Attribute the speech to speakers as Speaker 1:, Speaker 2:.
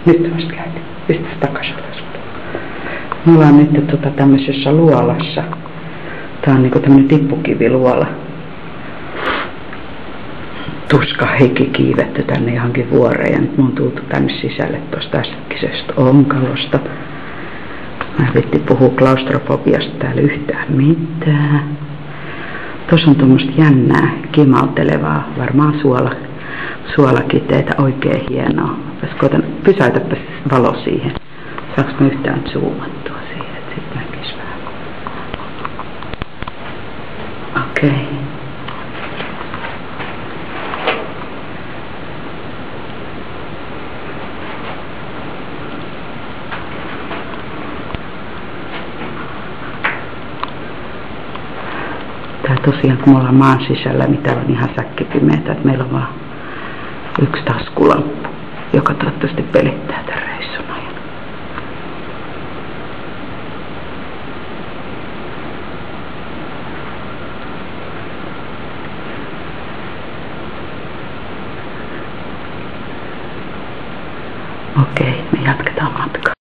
Speaker 1: Nyt vasta käytiin. Pistäs takas alas. Me ollaan nyt tämmöisessä luolassa. Tää on niinku tämmönen tippukiviluola. Tuska heikki kiivetty tänne johonkin vuoreen ja nyt mun on tultu tänne sisälle tosta äskeisestä onkalosta. Mä vitti puhua klaustrofobiasta täällä yhtään mitään. Tuossa on tuommoista jännää, kimaltelevaa, varmaan suolakiteitä, oikein hienoa. Pysäytäpä valo siihen. Saanko mä yhtään zoomattua siihen, että sit näkis vähän. Okei. Tää tosiaan, kun me ollaan maan sisällä, niin täällä on ihan säkkipimeetä, että meillä on vaan yksi taskulamppu, joka toivottavasti pelittää tämän reissun ajan. Okei, me jatketaan matkaa.